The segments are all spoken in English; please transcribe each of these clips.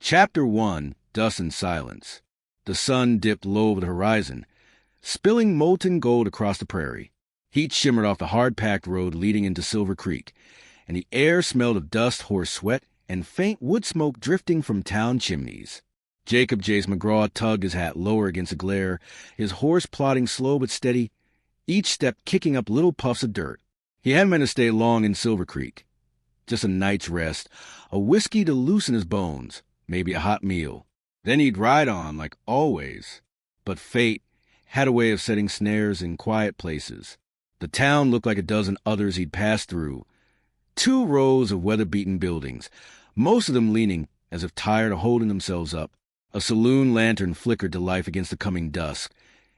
Chapter 1, Dust and Silence. The sun dipped low over the horizon, spilling molten gold across the prairie. Heat shimmered off the hard-packed road leading into Silver Creek, and the air smelled of dust, horse sweat, and faint wood smoke drifting from town chimneys. Jacob Jace McGraw tugged his hat lower against the glare, his horse plodding slow but steady, each step kicking up little puffs of dirt. He hadn't meant to stay long in Silver Creek. Just a night's rest, a whiskey to loosen his bones, maybe a hot meal. Then he'd ride on like always. But fate had a way of setting snares in quiet places. The town looked like a dozen others he'd passed through. 2 rows of weather-beaten buildings, most of them leaning as if tired of holding themselves up. A saloon lantern flickered to life against the coming dusk,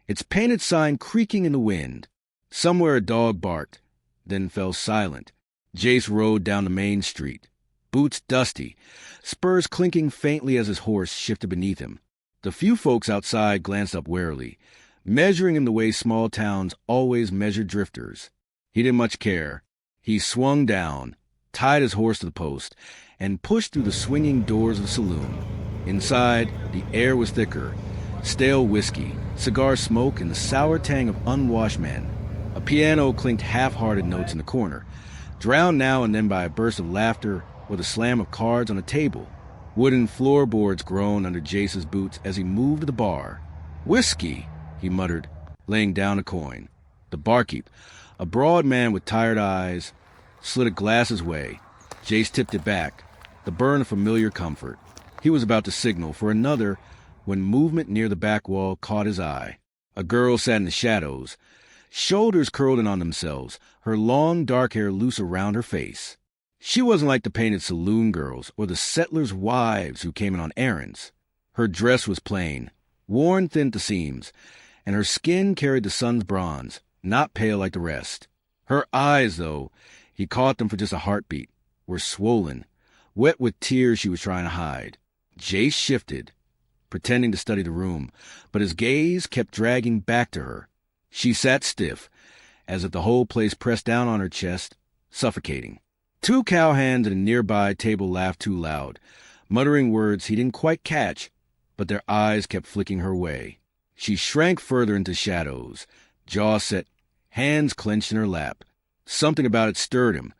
its painted sign creaking in the wind. Somewhere a dog barked, then fell silent. Jace rode down the main street, boots dusty, spurs clinking faintly as his horse shifted beneath him. The few folks outside glanced up warily, measuring him the way small towns always measure drifters. He didn't much care. He swung down, tied his horse to the post, and pushed through the swinging doors of the saloon. Inside, the air was thicker, stale whiskey, cigar smoke, and the sour tang of unwashed men. A piano clinked half-hearted notes in the corner, drowned now and then by a burst of laughter or the slam of cards on a table. Wooden floorboards groaned under Jace's boots as he moved to the bar. "Whiskey," he muttered, laying down a coin. The barkeep, a broad man with tired eyes, slid a glass his way. Jace tipped it back, the burn of familiar comfort. He was about to signal for another when movement near the back wall caught his eye. A girl sat in the shadows, shoulders curled in on themselves, her long dark hair loose around her face. She wasn't like the painted saloon girls or the settlers' wives who came in on errands. Her dress was plain, worn thin at the seams, and her skin carried the sun's bronze, not pale like the rest. Her eyes, though, he caught them for just a heartbeat, were swollen, wet with tears she was trying to hide. Jace shifted, pretending to study the room, but his gaze kept dragging back to her. She sat stiff, as if the whole place pressed down on her chest, suffocating. 2 cowhands at a nearby table laughed too loud, muttering words he didn't quite catch, but their eyes kept flicking her way. She shrank further into shadows, jaw set, hands clenched in her lap. Something about it stirred him,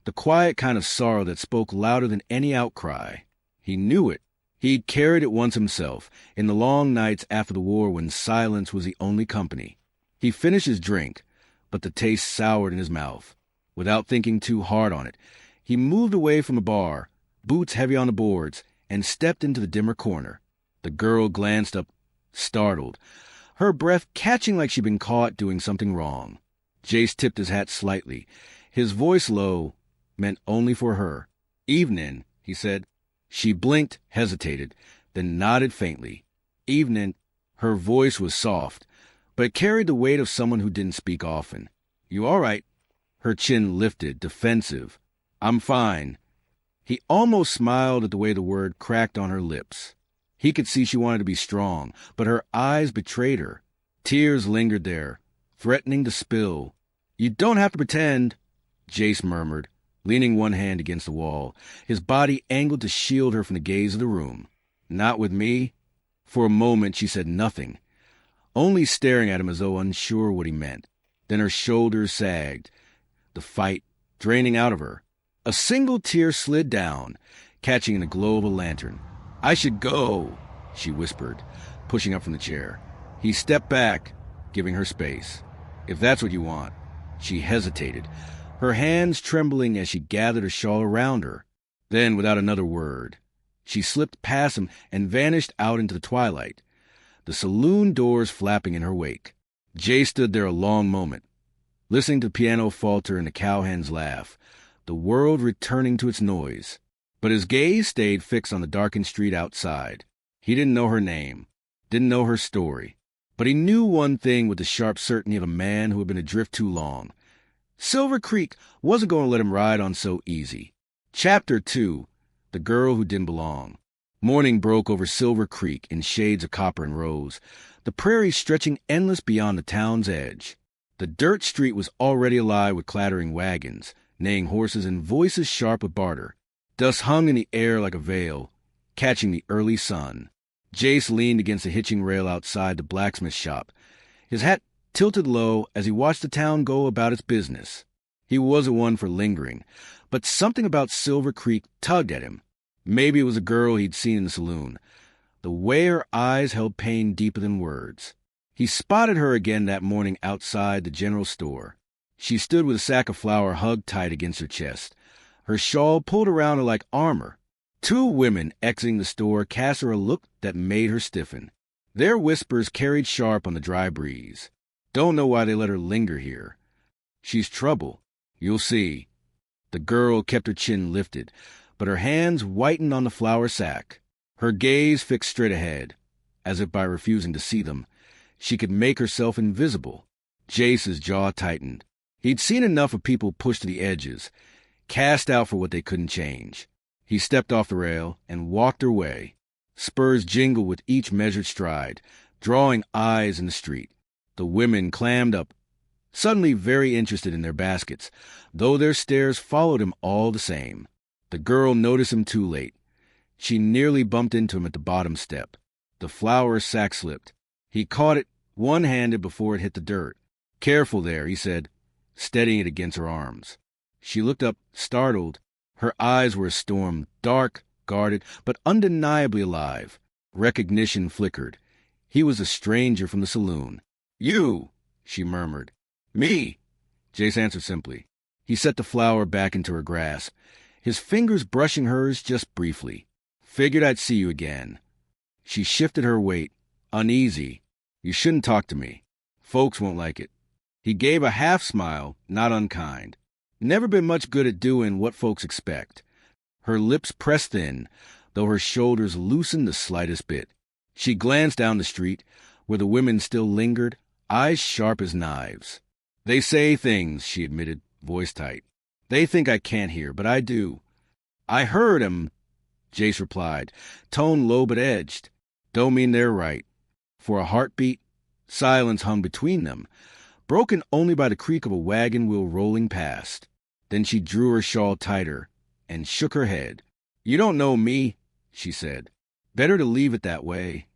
the quiet kind of sorrow that spoke louder than any outcry. He knew it. He'd carried it once himself, in the long nights after the war when silence was the only company. He finished his drink, but the taste soured in his mouth. Without thinking too hard on it, he moved away from the bar, boots heavy on the boards, and stepped into the dimmer corner. The girl glanced up, startled, her breath catching like she'd been caught doing something wrong. Jace tipped his hat slightly, his voice low, meant only for her. "Evenin'," he said. She blinked, hesitated, then nodded faintly. "Evenin'." Her voice was soft, but it carried the weight of someone who didn't speak often. "You all right?" Her chin lifted, defensive. "I'm fine." He almost smiled at the way the word cracked on her lips. He could see she wanted to be strong, but her eyes betrayed her. Tears lingered there, threatening to spill. "You don't have to pretend," Jace murmured, leaning one hand against the wall, his body angled to shield her from the gaze of the room. "Not with me?" For a moment she said nothing, only staring at him as though unsure what he meant. Then her shoulders sagged, the fight draining out of her. A single tear slid down, catching in the glow of a lantern. "I should go," she whispered, pushing up from the chair. He stepped back, giving her space. "If that's what you want." She hesitated, her hands trembling as she gathered a shawl around her. Then, without another word, she slipped past him and vanished out into the twilight, the saloon doors flapping in her wake. Jay stood there a long moment, listening to the piano falter and the cowhands laugh, the world returning to its noise. But his gaze stayed fixed on the darkened street outside. He didn't know her name, didn't know her story, but he knew one thing with the sharp certainty of a man who had been adrift too long. Silver Creek wasn't going to let him ride on so easy. Chapter 2, The Girl Who Didn't Belong. Morning broke over Silver Creek in shades of copper and rose, the prairie stretching endless beyond the town's edge. The dirt street was already alive with clattering wagons, neighing horses, and voices sharp with barter. Dust hung in the air like a veil, catching the early sun. Jace leaned against the hitching rail outside the blacksmith shop, his hat tilted low as he watched the town go about its business. He wasn't one for lingering, but something about Silver Creek tugged at him. Maybe it was a girl he'd seen in the saloon. The way her eyes held pain deeper than words. He spotted her again that morning outside the general store. She stood with a sack of flour hugged tight against her chest, her shawl pulled around her like armor. Two women exiting the store cast her a look that made her stiffen. Their whispers carried sharp on the dry breeze. Don't know why they let her linger here. She's trouble. You'll see. The girl kept her chin lifted, but her hands whitened on the flour sack. Her gaze fixed straight ahead, as if by refusing to see them, she could make herself invisible. Jace's jaw tightened. He'd seen enough of people pushed to the edges, cast out for what they couldn't change. He stepped off the rail and walked her way. Spurs jingled with each measured stride, drawing eyes in the street. The women clammed up, suddenly very interested in their baskets, though their stares followed him all the same. The girl noticed him too late. She nearly bumped into him at the bottom step. The flour sack slipped. He caught it one-handed before it hit the dirt. "Careful there," he said, steadying it against her arms. She looked up, startled. Her eyes were a storm, dark, guarded, but undeniably alive. Recognition flickered. He was a stranger from the saloon. "You," she murmured. "Me," Jace answered simply. He set the flour back into her grasp, his fingers brushing hers just briefly. "Figured I'd see you again." She shifted her weight, uneasy. "You shouldn't talk to me. Folks won't like it." He gave a half-smile, not unkind. Never been much good at doing what folks expect. Her lips pressed thin, though her shoulders loosened the slightest bit. She glanced down the street, where the women still lingered, eyes sharp as knives. "They say things," she admitted, voice tight. "They think I can't hear, but I do." "I heard 'em," Jace replied, tone low but edged. "Don't mean they're right." For a heartbeat, silence hung between them, broken only by the creak of a wagon wheel rolling past. Then she drew her shawl tighter and shook her head. "You don't know me," she said. "Better to leave it that way."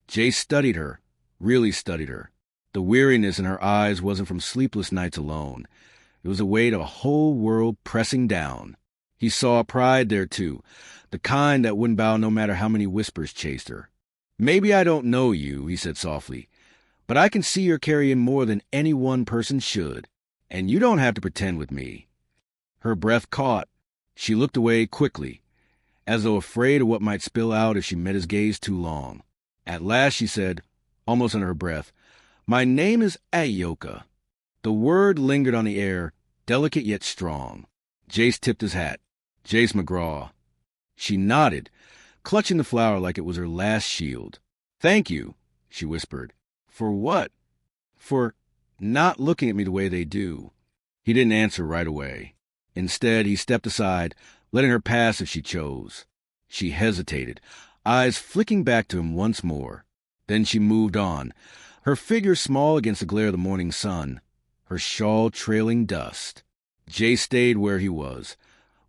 Jace studied her, really studied her. The weariness in her eyes wasn't from sleepless nights alone. It was the weight of a whole world pressing down. He saw pride there, too, the kind that wouldn't bow no matter how many whispers chased her. "Maybe I don't know you," he said softly, "but I can see you're carrying more than any one person should, and you don't have to pretend with me." Her breath caught. She looked away quickly, as though afraid of what might spill out if she met his gaze too long. At last she said, almost under her breath, "My name is Ayoka." The word lingered on the air, delicate yet strong. Jace tipped his hat. "Jace McGraw." She nodded, clutching the flower like it was her last shield. "Thank you," she whispered. "For what?" "For not looking at me the way they do." He didn't answer right away. Instead, he stepped aside, letting her pass if she chose. She hesitated, eyes flicking back to him once more. Then she moved on, her figure small against the glare of the morning sun, her shawl trailing dust. Jay stayed where he was,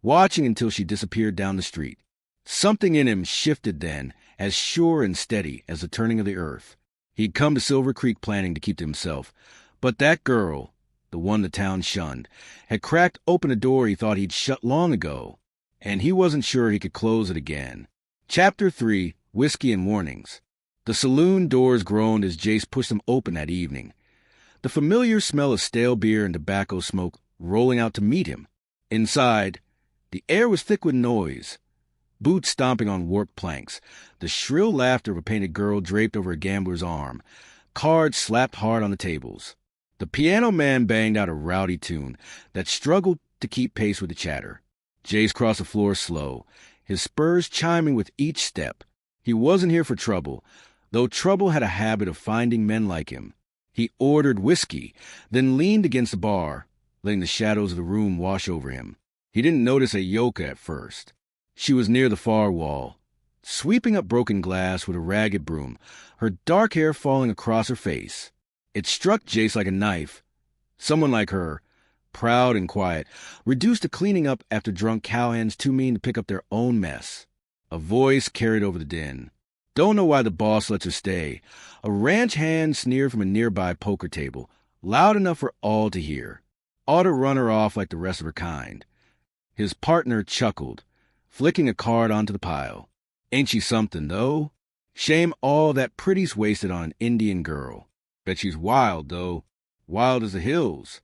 watching until she disappeared down the street. Something in him shifted then, as sure and steady as the turning of the earth. He'd come to Silver Creek planning to keep to himself, but that girl, the one the town shunned, had cracked open a door he thought he'd shut long ago, and he wasn't sure he could close it again. Chapter 3, Whiskey and Warnings. The saloon doors groaned as Jace pushed them open that evening, the familiar smell of stale beer and tobacco smoke rolling out to meet him. Inside, the air was thick with noise, boots stomping on warped planks, the shrill laughter of a painted girl draped over a gambler's arm, cards slapped hard on the tables. The piano man banged out a rowdy tune that struggled to keep pace with the chatter. Jace crossed the floor slow, his spurs chiming with each step. He wasn't here for trouble, though trouble had a habit of finding men like him. He ordered whiskey, then leaned against the bar, letting the shadows of the room wash over him. He didn't notice Ayoka at first. She was near the far wall, sweeping up broken glass with a ragged broom, her dark hair falling across her face. It struck Jace like a knife. Someone like her, proud and quiet, reduced to cleaning up after drunk cowhands too mean to pick up their own mess. A voice carried over the din. Don't know why the boss lets her stay. A ranch hand sneered from a nearby poker table, loud enough for all to hear. Ought to run her off like the rest of her kind. His partner chuckled, flicking a card onto the pile. Ain't she something, though? Shame all that pretty's wasted on an Indian girl. Bet she's wild, though. Wild as the hills.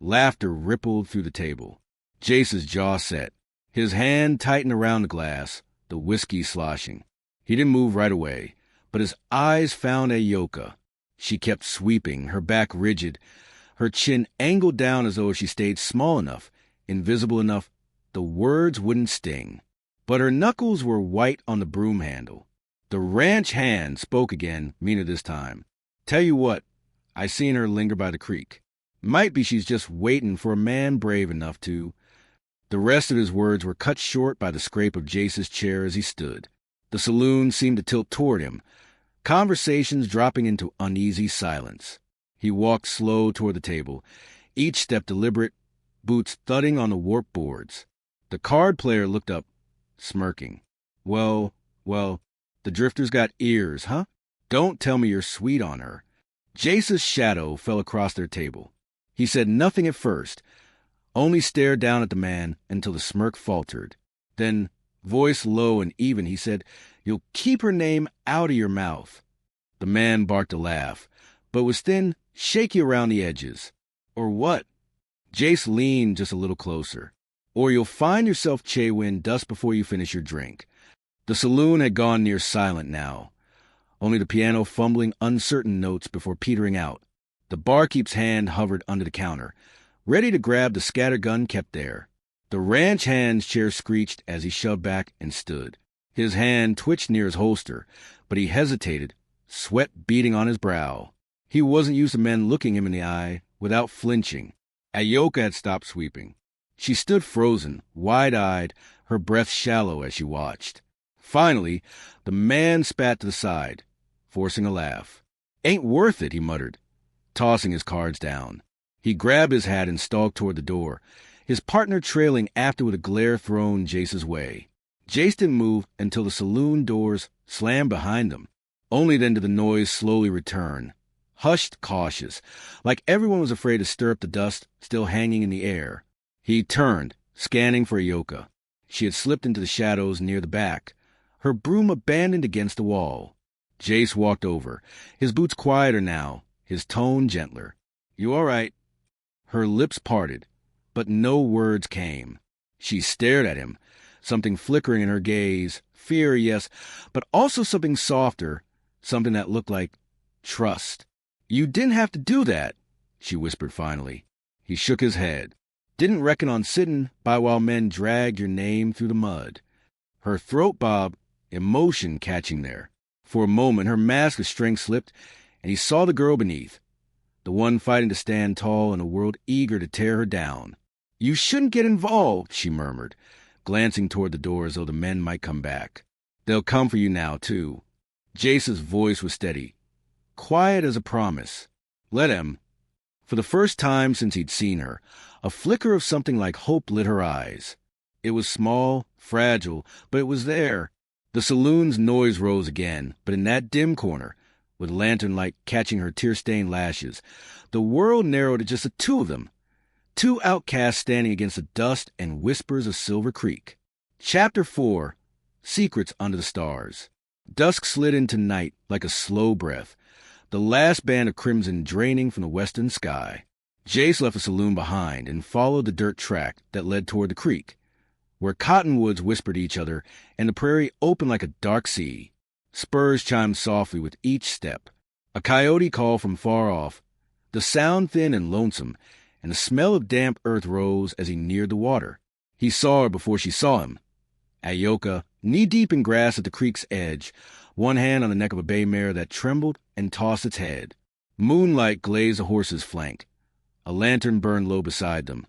Laughter rippled through the table. Jace's jaw set. His hand tightened around the glass, the whiskey sloshing. He didn't move right away, but his eyes found Ayoka. She kept sweeping, her back rigid, her chin angled down as though she stayed small enough, invisible enough, the words wouldn't sting. But her knuckles were white on the broom handle. The ranch hand spoke again, meaner this time. Tell you what, I seen her linger by the creek. Might be she's just waiting for a man brave enough to. The rest of his words were cut short by the scrape of Jace's chair as he stood. The saloon seemed to tilt toward him, conversations dropping into uneasy silence. He walked slow toward the table, each step deliberate, boots thudding on the warped boards. The card player looked up, smirking. Well, the drifter's got ears, huh? Don't tell me you're sweet on her. Jace's shadow fell across their table. He said nothing at first, only stared down at the man until the smirk faltered. Then, voice low and even, he said, You'll keep her name out of your mouth. The man barked a laugh, but was thin, shaky around the edges. Or what? Jace leaned just a little closer. Or you'll find yourself Chaywin dust before you finish your drink. The saloon had gone near silent now, only the piano fumbling uncertain notes before petering out. The barkeep's hand hovered under the counter, ready to grab the scattergun kept there. The ranch hand's chair screeched as he shoved back and stood. His hand twitched near his holster, but he hesitated, sweat beading on his brow. He wasn't used to men looking him in the eye without flinching. Ayoka had stopped sweeping. She stood frozen, wide-eyed, her breath shallow as she watched. Finally, the man spat to the side, forcing a laugh. Ain't worth it, he muttered, tossing his cards down. He grabbed his hat and stalked toward the door, his partner trailing after with a glare thrown Jace's way. Jace didn't move until the saloon doors slammed behind them. Only then did the noise slowly return, hushed, cautious, like everyone was afraid to stir up the dust still hanging in the air. He turned, scanning for Ayoka. She had slipped into the shadows near the back, her broom abandoned against the wall. Jace walked over, his boots quieter now, his tone gentler. You all right? Her lips parted, but no words came. She stared at him, something flickering in her gaze, fear, yes, but also something softer, something that looked like trust. You didn't have to do that, she whispered finally. He shook his head. Didn't reckon on sitting by while men dragged your name through the mud. Her throat bobbed, emotion catching there. For a moment, her mask of strength slipped, and he saw the girl beneath, the one fighting to stand tall in a world eager to tear her down. You shouldn't get involved, she murmured, glancing toward the door as though the men might come back. They'll come for you now, too. Jace's voice was steady, quiet as a promise. Let him. For the first time since he'd seen her, a flicker of something like hope lit her eyes. It was small, fragile, but it was there. The saloon's noise rose again, but in that dim corner, with lantern light catching her tear-stained lashes, the world narrowed to just the two of them, two outcasts standing against the dust and whispers of Silver Creek. Chapter 4, Secrets Under the Stars. Dusk slid into night like a slow breath, the last band of crimson draining from the western sky. Jace left the saloon behind and followed the dirt track that led toward the creek, where cottonwoods whispered each other and the prairie opened like a dark sea. Spurs chimed softly with each step. A coyote called from far off, the sound thin and lonesome, and the smell of damp earth rose as he neared the water. He saw her before she saw him. Ayoka, knee-deep in grass at the creek's edge, one hand on the neck of a bay mare that trembled and tossed its head. Moonlight glazed the horse's flank. A lantern burned low beside them,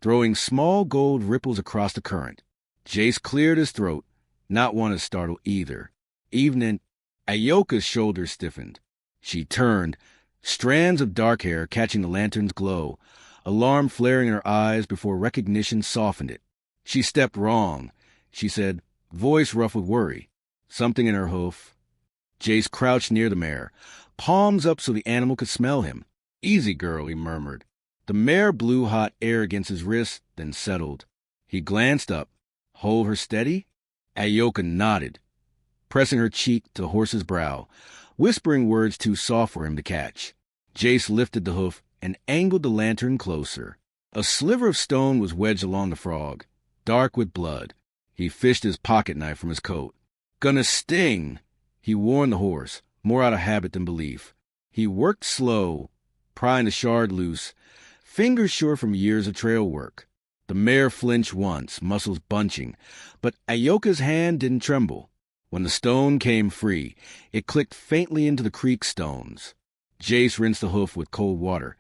throwing small gold ripples across the current. Jace cleared his throat, not one as startled either. Even in Ayoka's shoulders stiffened. She turned, strands of dark hair catching the lantern's glow, alarm flaring in her eyes before recognition softened it. She stepped wrong, she said, voice rough with worry. Something in her hoof. Jace crouched near the mare, palms up so the animal could smell him. Easy, girl, he murmured. The mare blew hot air against his wrist, then settled. He glanced up. Hold her steady? Ayoka nodded, pressing her cheek to the horse's brow, whispering words too soft for him to catch. Jace lifted the hoof and angled the lantern closer. A sliver of stone was wedged along the frog, dark with blood. He fished his pocket knife from his coat. Gonna sting! He warned the horse, more out of habit than belief. He worked slow, prying the shard loose, fingers sure from years of trail work. The mare flinched once, muscles bunching, but Ayoka's hand didn't tremble. When the stone came free, it clicked faintly into the creek stones. Jace rinsed the hoof with cold water,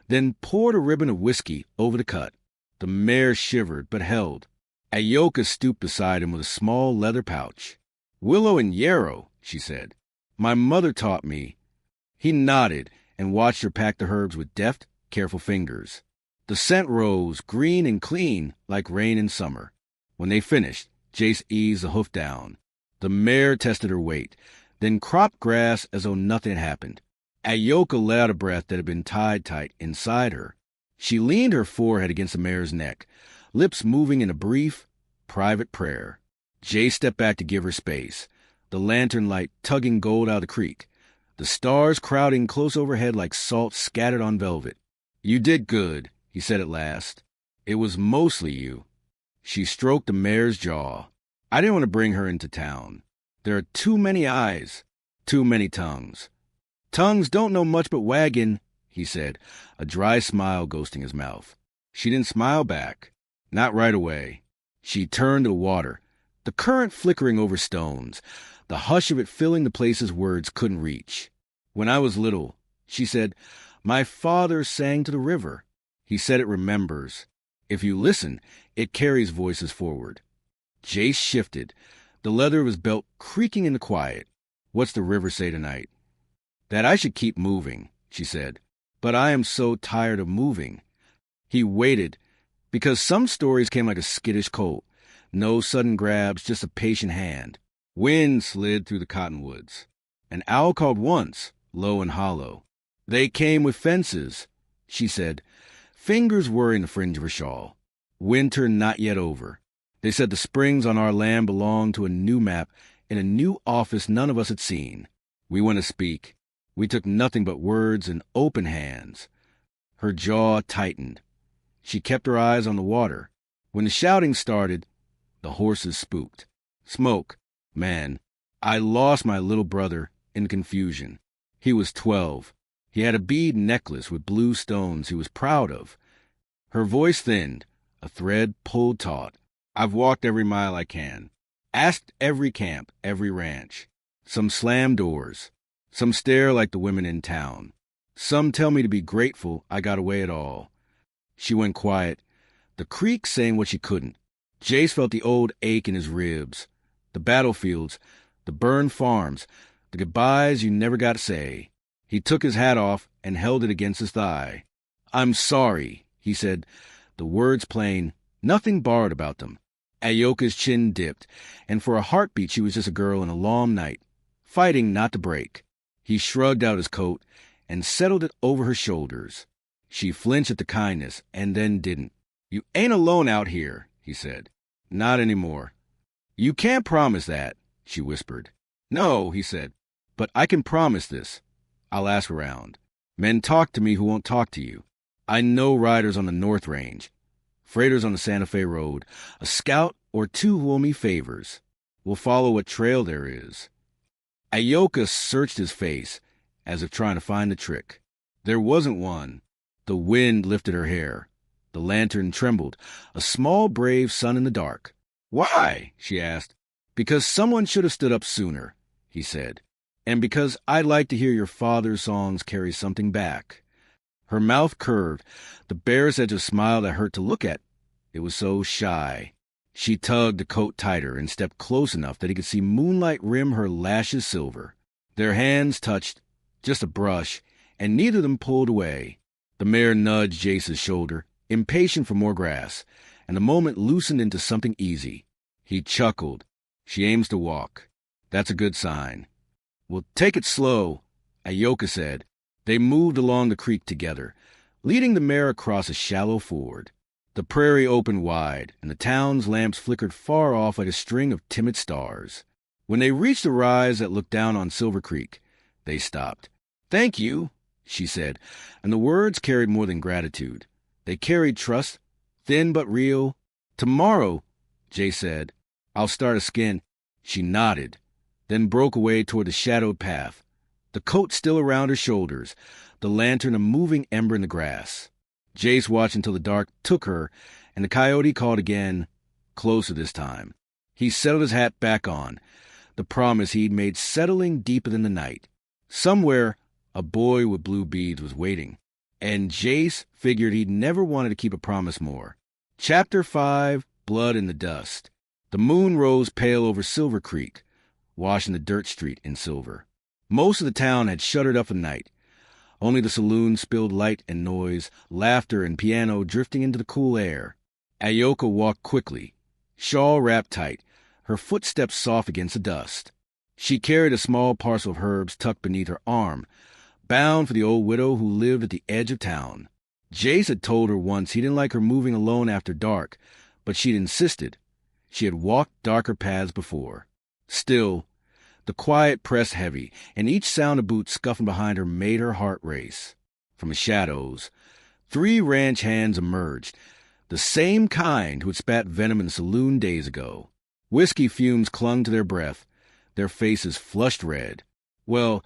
then poured a ribbon of whiskey over the cut. The mare shivered, but held. Ayoka stooped beside him with a small leather pouch. "Willow and yarrow," she said. "My mother taught me." He nodded and watched her pack the herbs with deft, careful fingers. The scent rose, green and clean, like rain in summer. When they finished, Jace eased the hoof down. The mare tested her weight, then cropped grass as though nothing had happened. Ayoka let out a breath that had been tied tight inside her. She leaned her forehead against the mare's neck, lips moving in a brief, private prayer. Jace stepped back to give her space, the lantern light tugging gold out of the creek, the stars crowding close overhead like salt scattered on velvet. "You did good," he said at last. "It was mostly you." She stroked the mare's jaw. "I didn't want to bring her into town. There are too many eyes, too many tongues." "Tongues don't know much but wagging," he said, a dry smile ghosting his mouth. She didn't smile back. Not right away. She turned to the water, the current flickering over stones, the hush of it filling the places words couldn't reach. "When I was little," she said, "my father sang to the river. He said it remembers. If you listen, it carries voices forward." Jace shifted, the leather of his belt creaking in the quiet. "What's the river say tonight?" "That I should keep moving," she said. "But I am so tired of moving." He waited, because some stories came like a skittish colt. No sudden grabs, just a patient hand. Wind slid through the cottonwoods. An owl called once, low and hollow. "They came with fences," she said, fingers worrying the fringe of her shawl. "Winter not yet over. They said the springs on our land belonged to a new map in a new office none of us had seen. We went to speak. We took nothing but words and open hands." Her jaw tightened. She kept her eyes on the water. When the shouting started, the horses spooked. "Smoke. Man, I lost my little brother in confusion. He was 12. He had a bead necklace with blue stones he was proud of." Her voice thinned, a thread pulled taut. "I've walked every mile I can. Asked every camp, every ranch. Some slam doors. Some stare like the women in town. Some tell me to be grateful I got away at all." She went quiet, the creek saying what she couldn't. Jace felt the old ache in his ribs. The battlefields, the burned farms, the goodbyes you never got to say. He took his hat off and held it against his thigh. "I'm sorry," he said, the words plain, nothing borrowed about them. Ayoka's chin dipped, and for a heartbeat she was just a girl in a long night, fighting not to break. He shrugged out his coat and settled it over her shoulders. She flinched at the kindness, and then didn't. "You ain't alone out here," he said. "Not anymore." "You can't promise that," she whispered. "No," he said, "but I can promise this. I'll ask around. Men talk to me who won't talk to you. I know riders on the North Range, freighters on the Santa Fe Road, a scout or two who owe me favors. We'll follow what trail there is." Ayoka searched his face, as if trying to find the trick. There wasn't one. The wind lifted her hair. The lantern trembled, a small brave sun in the dark. "Why?" she asked. "Because someone should have stood up sooner," he said. "And because I'd like to hear your father's songs carry something back." Her mouth curved, the barest edge of smile that hurt to look at. It was so shy. She tugged the coat tighter and stepped close enough that he could see moonlight rim her lashes silver. Their hands touched, just a brush, and neither of them pulled away. The mare nudged Jace's shoulder, impatient for more grass, and the moment loosened into something easy. He chuckled. She aims to walk. That's a good sign. Well, take it slow, Ayoka said. They moved along the creek together, leading the mare across a shallow ford. The prairie opened wide, and the town's lamps flickered far off like a string of timid stars. When they reached the rise that looked down on Silver Creek, they stopped. "Thank you," she said, and the words carried more than gratitude. They carried trust, thin but real. "Tomorrow," Jay said, "I'll start a skin." She nodded, then broke away toward the shadowed path, the coat still around her shoulders, the lantern a moving ember in the grass. Jace watched until the dark took her, and the coyote called again, closer this time. He settled his hat back on, the promise he'd made settling deeper than the night. Somewhere, a boy with blue beads was waiting, and Jace figured he'd never wanted to keep a promise more. Chapter 5, Blood in the Dust. The moon rose pale over Silver Creek, washing the dirt street in silver. Most of the town had shuttered up for the night. Only the saloon spilled light and noise, laughter and piano drifting into the cool air. Ayoka walked quickly, shawl wrapped tight, her footsteps soft against the dust. She carried a small parcel of herbs tucked beneath her arm, bound for the old widow who lived at the edge of town. Jace had told her once he didn't like her moving alone after dark, but she'd insisted. She had walked darker paths before. Still, the quiet pressed heavy, and each sound of boots scuffing behind her made her heart race. From the shadows, 3 ranch hands emerged, the same kind who had spat venom in the saloon days ago. Whiskey fumes clung to their breath, their faces flushed red. "Well,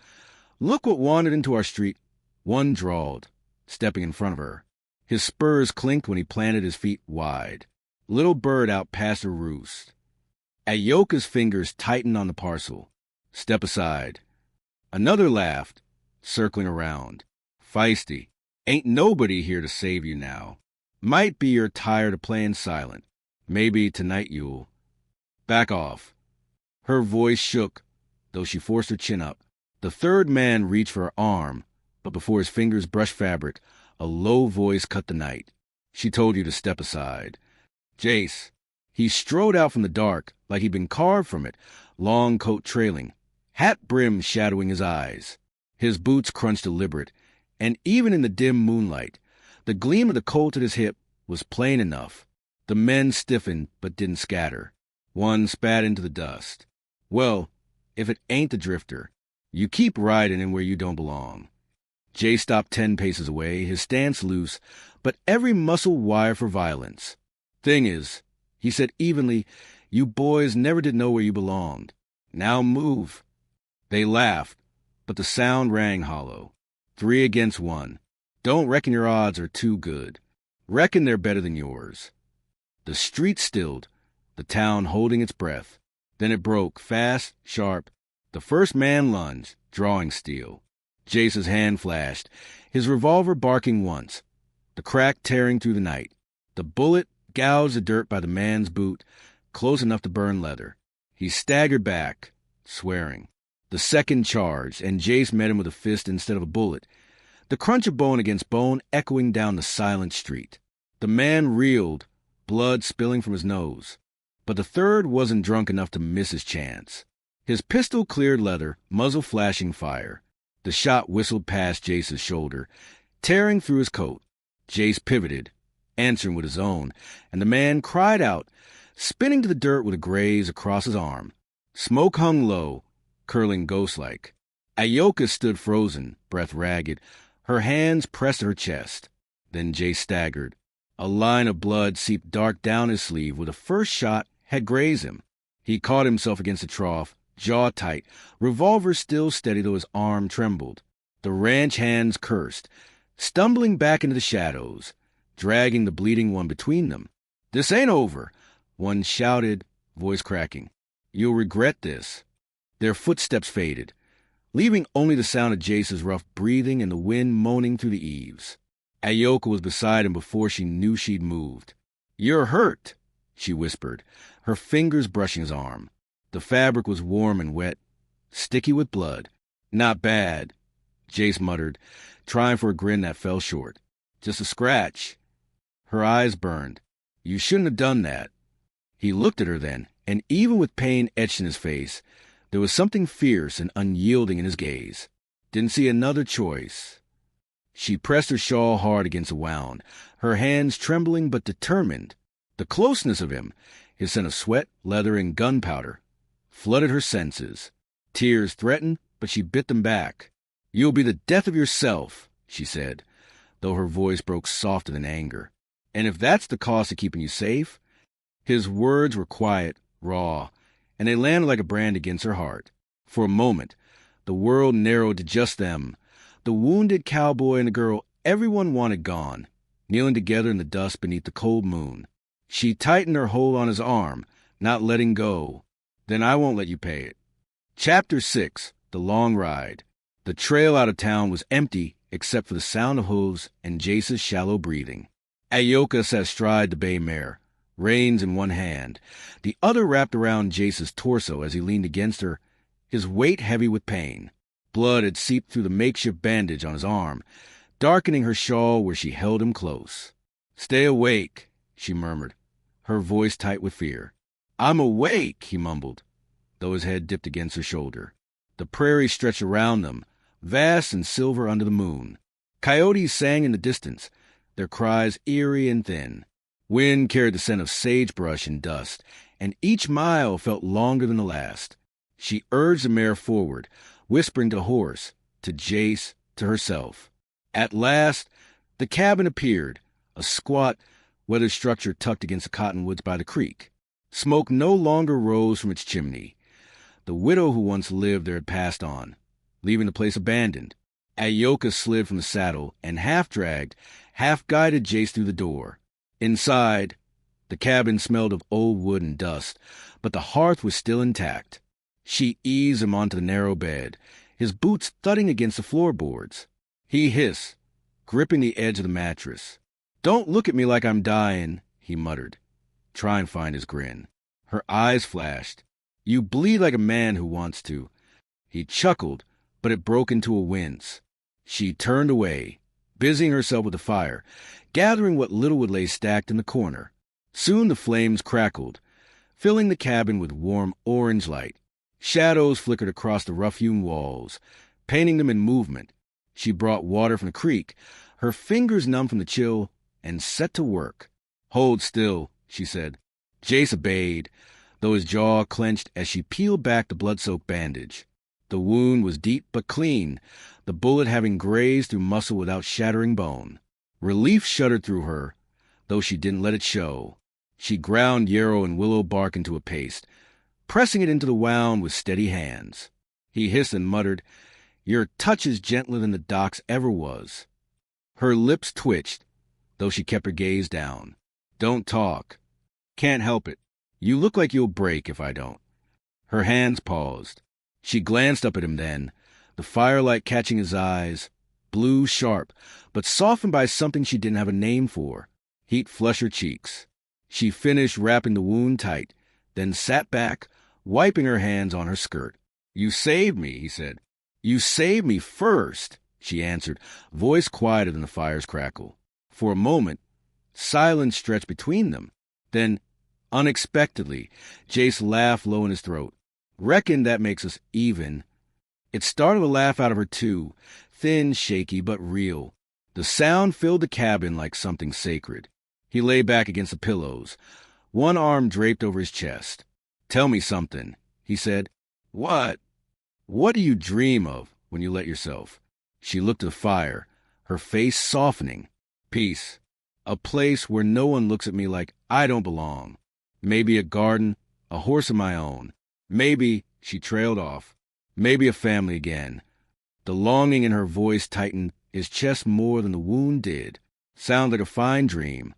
look what wandered into our street," one drawled, stepping in front of her. His spurs clinked when he planted his feet wide. Little bird out past her roost. Ayoka's fingers tightened on the parcel. "Step aside." Another laughed, circling around. "Feisty. Ain't nobody here to save you now. Might be you're tired of playing silent. Maybe tonight you'll—" "Back off." Her voice shook, though she forced her chin up. The third man reached for her arm, but before his fingers brushed fabric, a low voice cut the night. "She told you to step aside." Jace. He strode out from the dark like he'd been carved from it, long coat trailing, hat brim shadowing his eyes. His boots crunched deliberate, and even in the dim moonlight, the gleam of the Colt at his hip was plain enough. The men stiffened but didn't scatter. One spat into the dust. "Well, if it ain't the drifter, you keep riding in where you don't belong." Jay stopped 10 paces away, his stance loose, but every muscle wired for violence. "Thing is," he said evenly, "you boys never did know where you belonged. Now move." They laughed, but the sound rang hollow. 3 against 1. Don't reckon your odds are too good. Reckon they're better than yours. The street stilled, the town holding its breath. Then it broke, fast, sharp. The first man lunged, drawing steel. Jace's hand flashed, his revolver barking once, the crack tearing through the night. The bullet gouged the dirt by the man's boot, close enough to burn leather. He staggered back, swearing. The second charged, and Jace met him with a fist instead of a bullet, the crunch of bone against bone echoing down the silent street. The man reeled, blood spilling from his nose. But the third wasn't drunk enough to miss his chance. His pistol cleared leather, muzzle flashing fire. The shot whistled past Jace's shoulder, tearing through his coat. Jace pivoted, answering with his own, and the man cried out, spinning to the dirt with a graze across his arm. Smoke hung low, curling ghost-like. Ayoka stood frozen, breath ragged, her hands pressed to her chest. Then Jace staggered. A line of blood seeped dark down his sleeve where the first shot had grazed him. He caught himself against the trough, jaw tight, revolver still steady though his arm trembled. The ranch hands cursed, stumbling back into the shadows, dragging the bleeding one between them. "This ain't over," one shouted, voice cracking. "You'll regret this." Their footsteps faded, leaving only the sound of Jace's rough breathing and the wind moaning through the eaves. Ayoka was beside him before she knew she'd moved. "You're hurt," she whispered, her fingers brushing his arm. The fabric was warm and wet, sticky with blood. "Not bad," Jace muttered, trying for a grin that fell short. "Just a scratch." Her eyes burned. "You shouldn't have done that." He looked at her then, And even with pain etched in his face, there was something fierce and unyielding in his gaze. Didn't see another choice. She pressed her shawl hard against the wound, her hands trembling but determined. The closeness of him, his scent of sweat, leather, and gunpowder, flooded her senses. Tears threatened, but she bit them back. "You'll be the death of yourself," she said, though her voice broke softer than anger. "And if that's the cost of keeping you safe—" His words were quiet, raw, and they landed like a brand against her heart. For a moment, the world narrowed to just them, the wounded cowboy and the girl everyone wanted gone, kneeling together in the dust beneath the cold moon. She tightened her hold on his arm, not letting go. "Then I won't let you pay it." Chapter 6. The Long Ride. The trail out of town was empty except for the sound of hooves and Jace's shallow breathing. Ayoka sat astride the bay mare, reins in one hand, the other wrapped around Jace's torso as he leaned against her, his weight heavy with pain. Blood had seeped through the makeshift bandage on his arm, darkening her shawl where she held him close. "Stay awake," she murmured, her voice tight with fear. "I'm awake," he mumbled, though his head dipped against her shoulder. The prairie stretched around them, vast and silver under the moon. Coyotes sang in the distance, their cries eerie and thin. Wind carried the scent of sagebrush and dust, and each mile felt longer than the last. She urged the mare forward, whispering to the horse, to Jace, to herself. At last, the cabin appeared, a squat, weathered structure tucked against the cottonwoods by the creek. Smoke no longer rose from its chimney. The widow who once lived there had passed on, leaving the place abandoned. Ayoka slid from the saddle and half-dragged, half-guided Jace through the door. Inside, the cabin smelled of old wood and dust, but the hearth was still intact. She eased him onto the narrow bed, his boots thudding against the floorboards. He hissed, gripping the edge of the mattress. "Don't look at me like I'm dying," he muttered, trying to find his grin. Her eyes flashed. "You bleed like a man who wants to." He chuckled, but it broke into a wince. She turned away, busying herself with the fire, gathering what little would lay stacked in the corner. Soon the flames crackled, filling the cabin with warm orange light. Shadows flickered across the rough-hewn walls, painting them in movement. She brought water from the creek, her fingers numb from the chill, and set to work. "Hold still," she said. Jace obeyed, though his jaw clenched as she peeled back the blood-soaked bandage. The wound was deep but clean, the bullet having grazed through muscle without shattering bone. Relief shuddered through her, though she didn't let it show. She ground yarrow and willow bark into a paste, pressing it into the wound with steady hands. He hissed and muttered, "Your touch is gentler than the doc's ever was." Her lips twitched, though she kept her gaze down. "Don't talk." "Can't help it. You look like you'll break if I don't." Her hands paused. She glanced up at him then, the firelight catching his eyes, blue sharp, but softened by something she didn't have a name for. Heat flushed her cheeks. She finished wrapping the wound tight, then sat back, wiping her hands on her skirt. "You saved me," he said. "You saved me first," she answered, voice quieter than the fire's crackle. For a moment, silence stretched between them. Then, unexpectedly, Jace laughed low in his throat. "Reckon that makes us even." It startled a laugh out of her, too, thin, shaky, but real. The sound filled the cabin like something sacred. He lay back against the pillows, one arm draped over his chest. "Tell me something," he said. "What?" "What do you dream of when you let yourself?" She looked at the fire, her face softening. "Peace. A place where no one looks at me like I don't belong. Maybe a garden, a horse of my own. Maybe," she trailed off, "maybe a family again." The longing in her voice tightened his chest more than the wound did. "Sounds like a fine dream."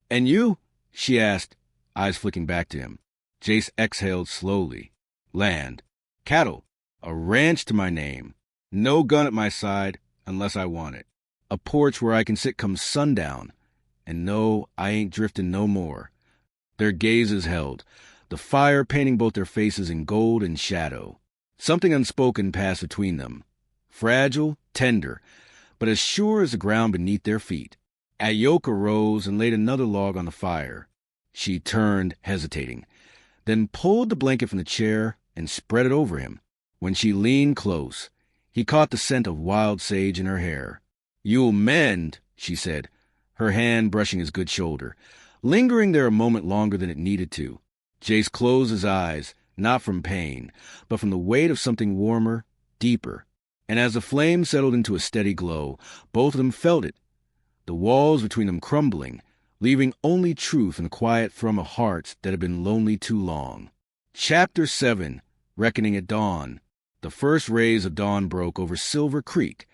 "And you?" she asked, eyes flicking back to him. Jace exhaled slowly. "Land. Cattle. A ranch to my name. No gun at my side unless I want it. A porch where I can sit come sundown. And no, I ain't drifting no more." Their gazes held, the fire painting both their faces in gold and shadow. Something unspoken passed between them, fragile, tender, but as sure as the ground beneath their feet. Ayoka rose and laid another log on the fire. She turned, hesitating. then pulled the blanket from the chair and spread it over him. When she leaned close, he caught the scent of wild sage in her hair. "You'll mend," she said, her hand brushing his good shoulder, lingering there a moment longer than it needed to. Jace closed his eyes, not from pain, but from the weight of something warmer, deeper. And as the flame settled into a steady glow, both of them felt it, the walls between them crumbling, leaving only truth and quiet thrum of hearts that had been lonely too long. Chapter 7, Reckoning at Dawn. The first rays of dawn broke over Silver Creek,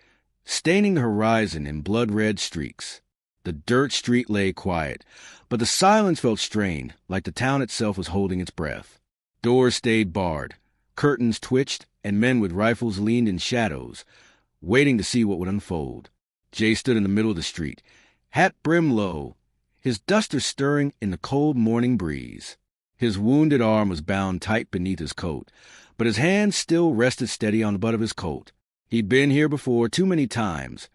staining the horizon in blood-red streaks. The dirt street lay quiet, but the silence felt strained, like the town itself was holding its breath. Doors stayed barred, curtains twitched, and men with rifles leaned in shadows, waiting to see what would unfold. Jay stood in the middle of the street, hat brim low, his duster stirring in the cold morning breeze. His wounded arm was bound tight beneath his coat, but his hand still rested steady on the butt of his Colt. He'd been here before too many times,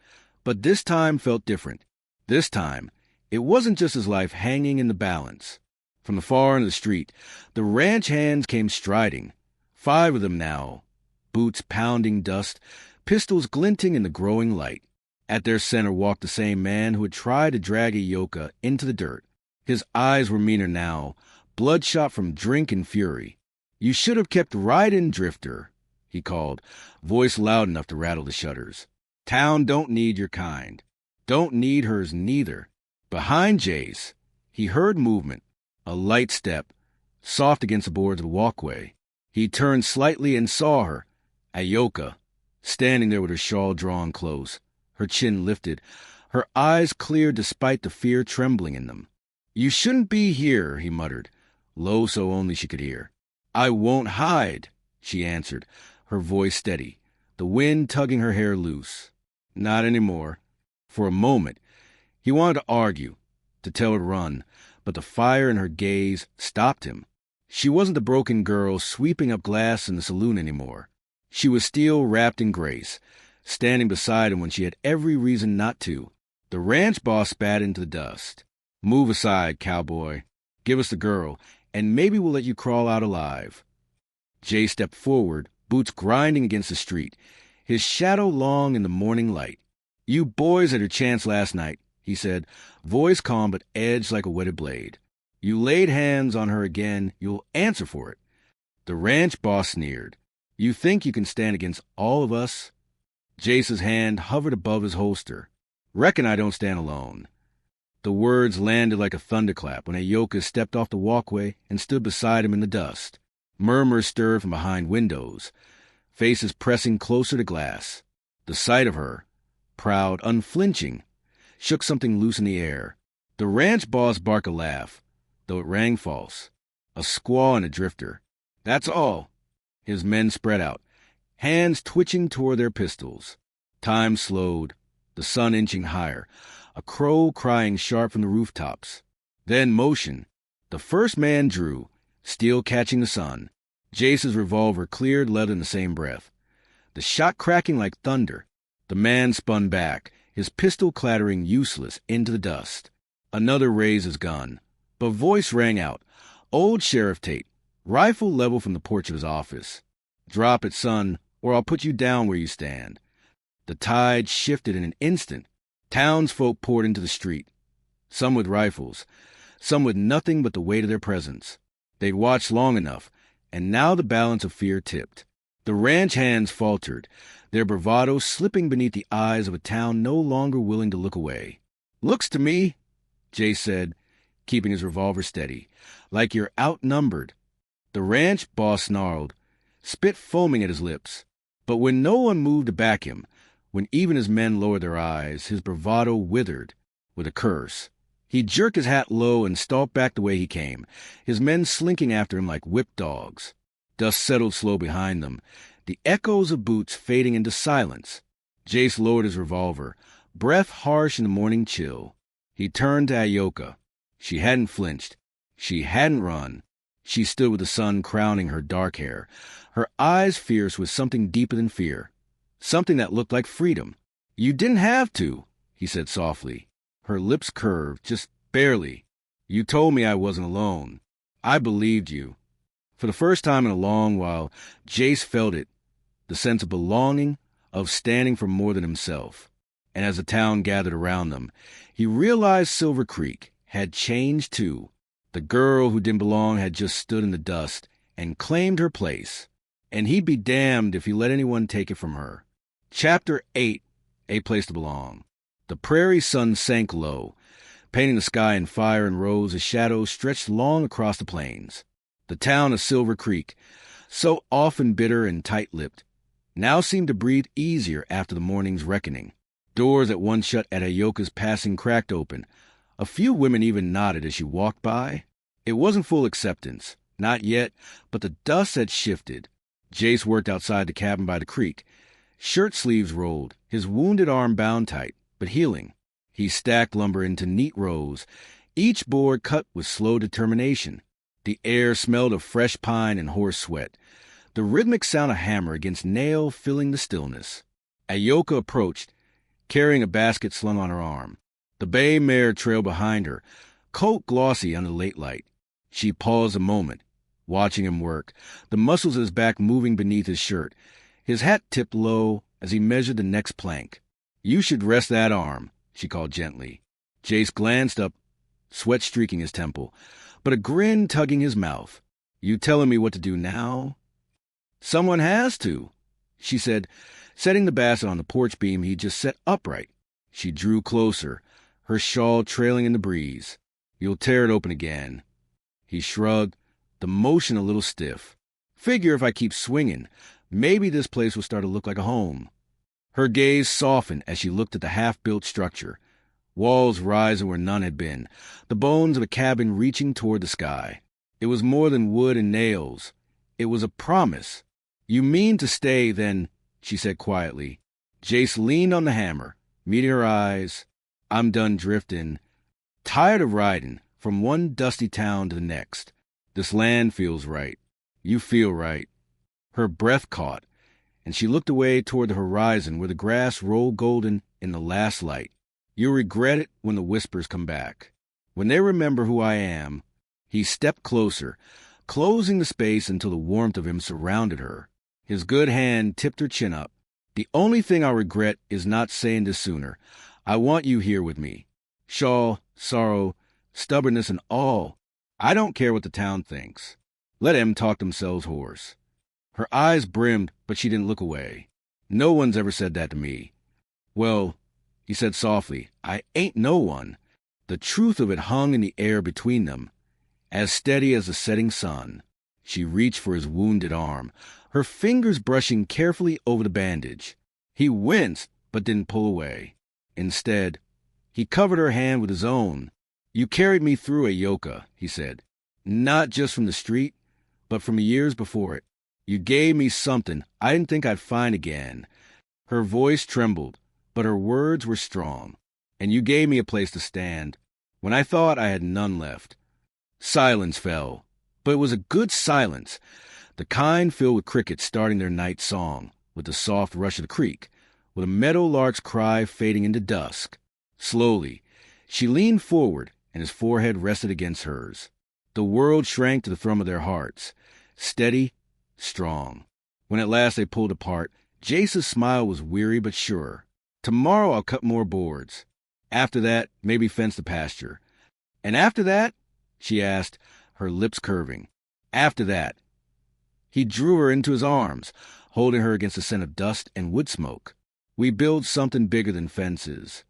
but this time felt different. This time, it wasn't just his life hanging in the balance. From the far end of the street, the ranch hands came striding. 5 of them now, boots pounding dust, pistols glinting in the growing light. At their center walked the same man who had tried to drag Ayoka into the dirt. His eyes were meaner now, bloodshot from drink and fury. "You should have kept right in, Drifter," he called, voice loud enough to rattle the shutters. "Town don't need your kind. Don't need hers neither." Behind Jace, he heard movement, a light step, soft against the boards of the walkway. He turned slightly and saw her, Ayoka, standing there with her shawl drawn close, her chin lifted, her eyes clear despite the fear trembling in them. "You shouldn't be here," he muttered, low so only she could hear. "I won't hide," she answered, her voice steady, the wind tugging her hair loose. "Not anymore." For a moment, he wanted to argue, to tell her to run, but the fire in her gaze stopped him. She wasn't the broken girl sweeping up glass in the saloon anymore. She was still wrapped in grace, standing beside him when she had every reason not to. The ranch boss spat into the dust. "Move aside, cowboy. Give us the girl, and maybe we'll let you crawl out alive." Jay stepped forward, boots grinding against the street, his shadow long in the morning light. "You boys had your chance last night," he said, voice calm but edged like a whetted blade. "You laid hands on her again, you'll answer for it." The ranch boss sneered. "You think you can stand against all of us?" Jace's hand hovered above his holster. "Reckon I don't stand alone." The words landed like a thunderclap when Ayoka stepped off the walkway and stood beside him in the dust. Murmurs stirred from behind windows, faces pressing closer to glass. The sight of her, proud, unflinching, shook something loose in the air. The ranch boss barked a laugh, though it rang false. A squaw and a drifter. "That's all." His men spread out, hands twitching toward their pistols. Time slowed, the sun inching higher, a crow crying sharp from the rooftops. Then motion. The first man drew, steel catching the sun. Jace's revolver cleared leather in the same breath. The shot cracking like thunder. The man spun back, his pistol clattering useless into the dust. Another raised his gun. But voice rang out. Old Sheriff Tate, rifle level from the porch of his office. "Drop it, son, or I'll put you down where you stand." The tide shifted in an instant. Townsfolk poured into the street, some with rifles, some with nothing but the weight of their presence. They'd watched long enough, and now the balance of fear tipped. The ranch hands faltered, their bravado slipping beneath the eyes of a town no longer willing to look away. "Looks to me," Jay said, keeping his revolver steady, "like you're outnumbered." The ranch boss snarled, spit foaming at his lips. But when no one moved to back him, when even his men lowered their eyes, his bravado withered with a curse. He jerked his hat low and stalked back the way he came, his men slinking after him like whipped dogs. Dust settled slow behind them, the echoes of boots fading into silence. Jace lowered his revolver, breath harsh in the morning chill. He turned to Ayoka. She hadn't flinched. She hadn't run. She stood with the sun crowning her dark hair, her eyes fierce with something deeper than fear, something that looked like freedom. "You didn't have to," he said softly. Her lips curved, just barely. "You told me I wasn't alone. I believed you. For the first time in a long while, Jace felt it, the sense of belonging, of standing for more than himself. And as the town gathered around them, he realized Silver Creek had changed too. The girl who didn't belong had just stood in the dust and claimed her place, and he'd be damned if he let anyone take it from her. Chapter 8, A Place to Belong. The prairie sun sank low, painting the sky in fire and rose as shadows stretched long across the plains. The town of Silver Creek, so often bitter and tight-lipped, now seemed to breathe easier after the morning's reckoning. Doors that once shut at Ayoka's passing cracked open. A few women even nodded as she walked by. It wasn't full acceptance, not yet, but the dust had shifted. Jace worked outside the cabin by the creek. Shirt sleeves rolled, his wounded arm bound tight, but healing. He stacked lumber into neat rows, each board cut with slow determination. The air smelled of fresh pine and horse sweat, the rhythmic sound of hammer against nail filling the stillness. Ayoka approached, carrying a basket slung on her arm. The bay mare trailed behind her, coat glossy under the late light. She paused a moment, watching him work, the muscles of his back moving beneath his shirt. His hat tipped low as he measured the next plank. "You should rest that arm," she called gently. Jace glanced up, sweat streaking his temple, but a grin tugging his mouth. "You telling me what to do now?" "Someone has to," she said, setting the basket on the porch beam he'd just set upright. She drew closer, her shawl trailing in the breeze. "You'll tear it open again." He shrugged, the motion a little stiff. "Figure if I keep swinging, maybe this place will start to look like a home." Her gaze softened as she looked at the half-built structure. Walls rising where none had been, the bones of a cabin reaching toward the sky. It was more than wood and nails. It was a promise. "You mean to stay, then," she said quietly. Jace leaned on the hammer, meeting her eyes. "I'm done drifting. Tired of riding from one dusty town to the next. This land feels right. You feel right." Her breath caught, and she looked away toward the horizon where the grass rolled golden in the last light. "You'll regret it when the whispers come back. When they remember who I am." He stepped closer, closing the space until the warmth of him surrounded her. His good hand tipped her chin up. "The only thing I'll regret is not saying this sooner. I want you here with me. Shawl, sorrow, stubbornness, and all. I don't care what the town thinks. Let them talk themselves hoarse." Her eyes brimmed, but she didn't look away. "No one's ever said that to me." "Well," he said softly, "I ain't no one." The truth of it hung in the air between them, as steady as the setting sun. She reached for his wounded arm, her fingers brushing carefully over the bandage. He winced, but didn't pull away. Instead, he covered her hand with his own. "You carried me through Ayoka," he said. "Not just from the street, but from years before it. You gave me something I didn't think I'd find again." Her voice trembled, but her words were strong. "And you gave me a place to stand when I thought I had none left." Silence fell, but it was a good silence, the kind filled with crickets starting their night song, with the soft rush of the creek, with a meadow lark's cry fading into dusk. Slowly, she leaned forward, and his forehead rested against hers. The world shrank to the thrum of their hearts, steady, strong. When at last they pulled apart, Jace's smile was weary but sure. "Tomorrow I'll cut more boards. After that, maybe fence the pasture." "And after that?" she asked, her lips curving. "After that." He drew her into his arms, holding her against the scent of dust and wood smoke. "We build something bigger than fences."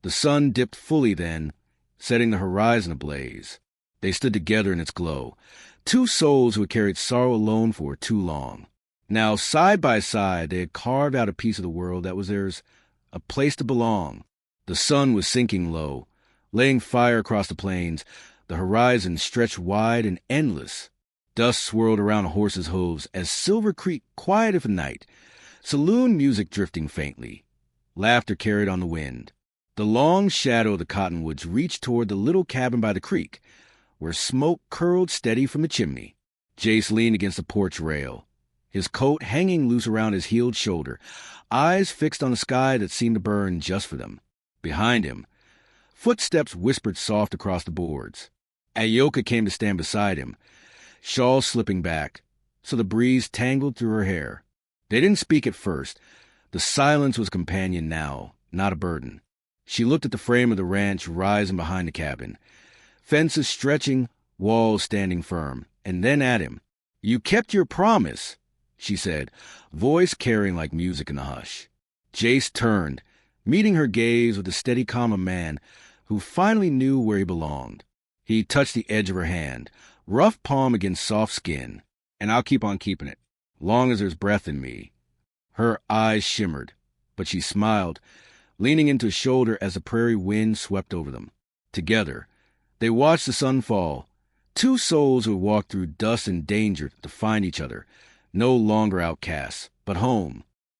The sun dipped fully then, setting the horizon ablaze. They stood together in its glow, two souls who had carried sorrow alone for too long. Now, side by side, they had carved out a piece of the world that was theirs, a place to belong. The sun was sinking low, laying fire across the plains. The horizon stretched wide and endless. Dust swirled around a horse's hooves as Silver Creek quieted for night, saloon music drifting faintly. Laughter carried on the wind. The long shadow of the cottonwoods reached toward the little cabin by the creek, where smoke curled steady from the chimney. Jace leaned against the porch rail, his coat hanging loose around his heeled shoulder, eyes fixed on the sky that seemed to burn just for them. Behind him, footsteps whispered soft across the boards. Ayoka came to stand beside him. shawl slipping back, so the breeze tangled through her hair. They didn't speak at first. The silence was a companion now, not a burden. She looked at the frame of the ranch rising behind the cabin. Fences stretching, walls standing firm, and then at him. "You kept your promise," she said, voice carrying like music in the hush. Jace turned, meeting her gaze with the steady calm of a man who finally knew where he belonged. He touched the edge of her hand, rough palm against soft skin. "And I'll keep on keeping it, long as there's breath in me." Her eyes shimmered, but she smiled, leaning into his shoulder as the prairie wind swept over them. Together, they watched the sun fall, two souls who walked through dust and danger to find each other, no longer outcasts, but home.